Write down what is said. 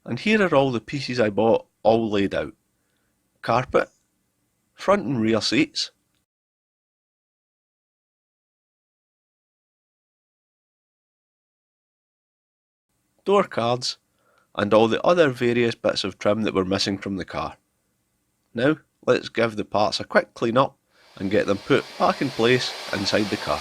And here are all the pieces I bought all laid out. Carpet, front and rear seats, door cards, and all the other various bits of trim that were missing from the car. Now let's give the parts a quick clean up and get them put back in place inside the car.